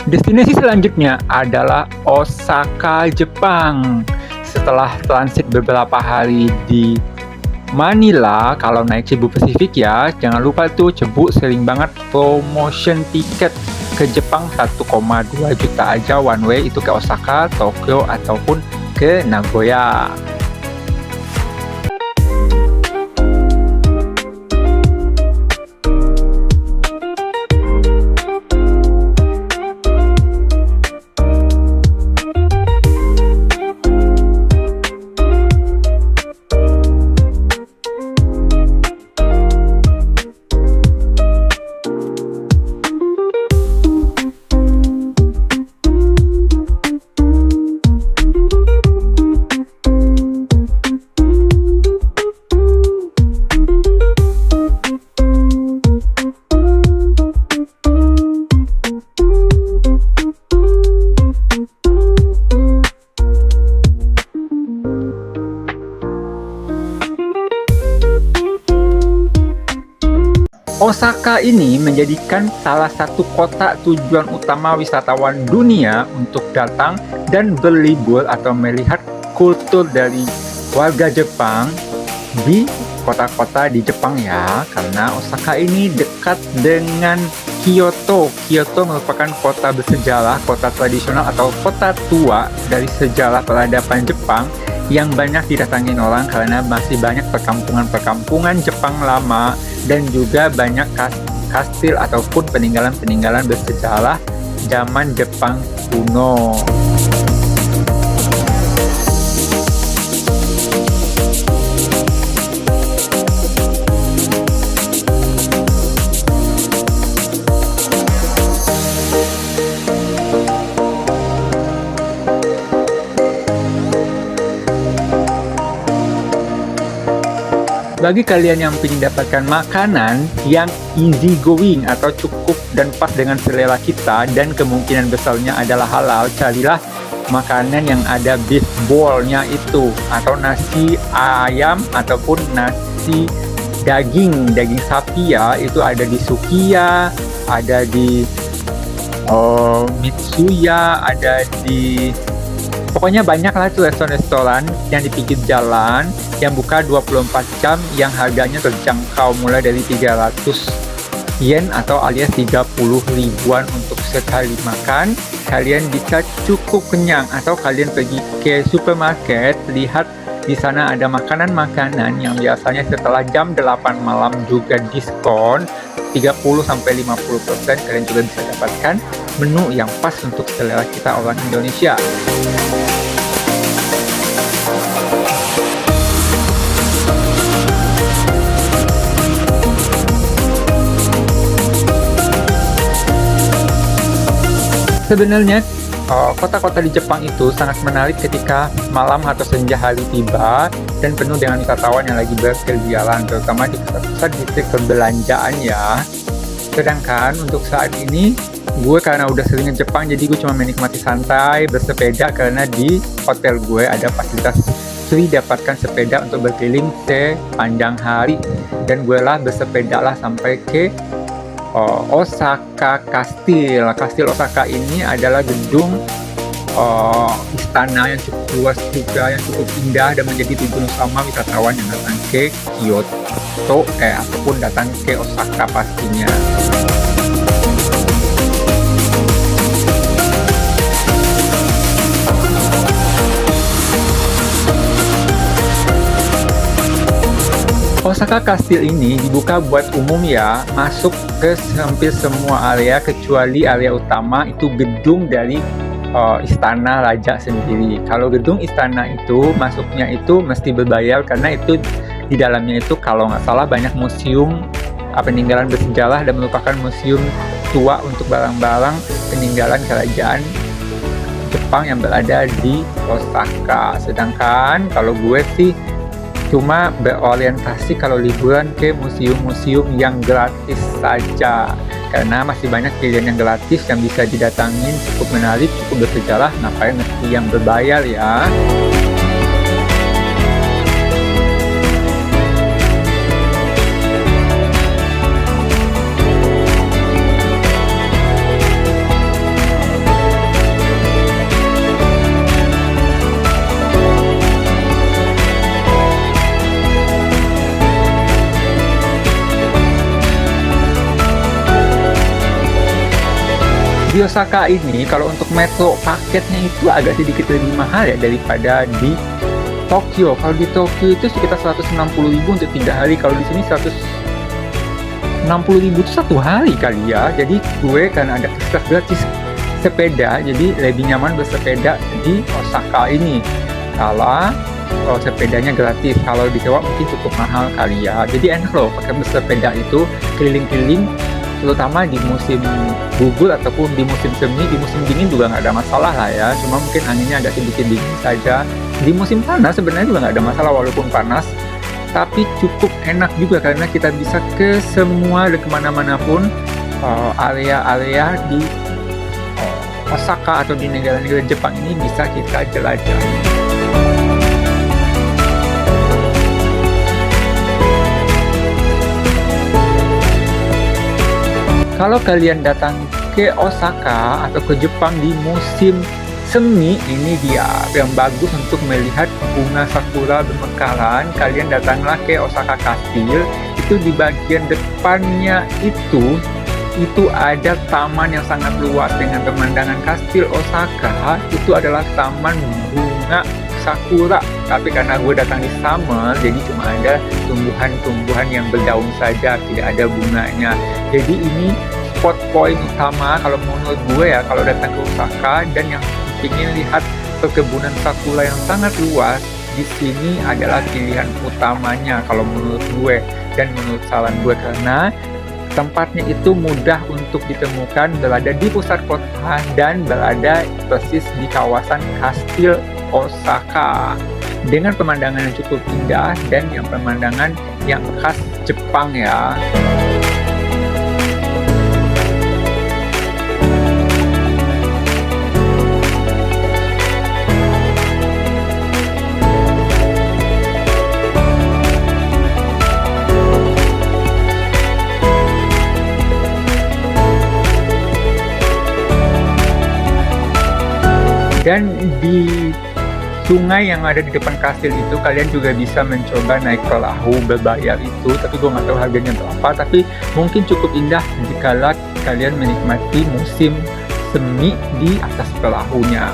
Destinasi selanjutnya adalah Osaka, Jepang. Setelah transit beberapa hari di Manila, kalau naik Cebu Pacific ya, jangan lupa tuh Cebu sering banget promotion tiket ke Jepang 1,2 juta aja one way itu ke Osaka, Tokyo, ataupun ke Nagoya. Osaka ini menjadikan salah satu kota tujuan utama wisatawan dunia untuk datang dan berlibur atau melihat kultur dari warga Jepang di kota-kota di Jepang ya, karena Osaka ini dekat dengan Kyoto. Kyoto merupakan kota bersejarah, kota tradisional atau kota tua dari sejarah peradaban Jepang yang banyak didatangin orang karena masih banyak perkampungan-perkampungan Jepang lama dan juga banyak kastil ataupun peninggalan-peninggalan bersejarah zaman Jepang kuno. Bagi kalian yang ingin dapatkan makanan yang easy going atau cukup dan pas dengan selera kita dan kemungkinan besarnya adalah halal, carilah makanan yang ada beef bowl-nya itu, atau nasi ayam ataupun nasi daging sapi ya, itu ada di Sukiya, ada di Mitsuya, ada di pokoknya banyak lah tuh restoran-restoran yang di pinggir jalan yang buka 24 jam yang harganya terjangkau mulai dari 300 yen atau alias 30 ribuan untuk sekali makan. Kalian bisa cukup kenyang, atau kalian pergi ke supermarket, lihat di sana ada makanan-makanan yang biasanya setelah jam 8 malam juga diskon 30-50%. Kalian juga bisa dapatkan menu yang pas untuk selera kita orang Indonesia. Sebenarnya kota-kota di Jepang itu sangat menarik ketika malam atau senja hari tiba dan penuh dengan wisatawan yang lagi berkeliaran, terutama di pusat-pusat distrik perbelanjaan ya. Sedangkan untuk saat ini gue karena udah sering ke Jepang, jadi gue cuma menikmati santai bersepeda karena di hotel gue ada fasilitas free dapatkan sepeda untuk berkeliling sepanjang hari, dan gue lah bersepeda lah sampai ke Osaka Kastil. Kastil Osaka ini adalah gedung istana yang cukup luas juga, yang cukup indah dan menjadi tujuan utama wisatawan yang datang ke Kyoto ataupun datang ke Osaka pastinya. Osaka Kastil ini dibuka buat umum ya, masuk ke hampir semua area kecuali area utama, itu gedung dari istana raja sendiri. Kalau gedung istana itu masuknya itu mesti berbayar karena itu di dalamnya itu kalau nggak salah banyak museum peninggalan bersejarah dan merupakan museum tua untuk barang-barang peninggalan kerajaan Jepang yang berada di Osaka. Sedangkan kalau gue sih cuma berorientasi kalau liburan ke museum-museum yang gratis saja, karena masih banyak pilihan yang gratis yang bisa didatangin, cukup menarik, cukup bersejarah. Ngapain mesti yang berbayar ya? Di Osaka ini kalau untuk metro paketnya itu agak sedikit lebih mahal ya daripada di Tokyo. Kalau di Tokyo itu sekitar 160.000 untuk 3 hari, kalau di sini 160.000 itu 1 hari kali ya. Jadi gue karena ada gratis sepeda, jadi lebih nyaman bersepeda di Osaka ini. Kalau sepedanya gratis, kalau disewa mungkin cukup mahal kali ya. Jadi enak loh pakai bersepeda itu keliling-keliling, terutama di musim gugur ataupun di musim semi. Di musim dingin juga nggak ada masalah lah ya, cuma mungkin anginnya agak sedikit dingin saja. Di musim panas sebenarnya juga nggak ada masalah walaupun panas, tapi cukup enak juga karena kita bisa ke semua dan kemana-mana pun area-area di Osaka atau di negara-negara Jepang ini bisa kita jelajah. Kalau kalian datang ke Osaka atau ke Jepang di musim semi, ini dia yang bagus untuk melihat bunga sakura bermekaran. Kalian datanglah ke Osaka Castle. Itu di bagian depannya itu ada taman yang sangat luas dengan pemandangan Kastil Osaka. Itu adalah taman bunga sakura, tapi karena gue datang di summer, jadi cuma ada tumbuhan-tumbuhan yang berdaun saja, tidak ada bunganya. Jadi ini spot point utama kalau menurut gue ya, kalau datang ke Osaka dan yang ingin lihat perkebunan sakura yang sangat luas, di sini adalah pilihan utamanya kalau menurut gue dan menurut saran gue, karena tempatnya itu mudah untuk ditemukan, berada di pusat kota dan berada persis di kawasan Kastil Osaka dengan pemandangan yang cukup indah dan yang pemandangan yang khas Jepang ya. Dan di sungai yang ada di depan kastil itu kalian juga bisa mencoba naik perahu berbayar itu, tapi gue nggak tahu harganya berapa, tapi mungkin cukup indah jika kalian menikmati musim semi di atas perahunya.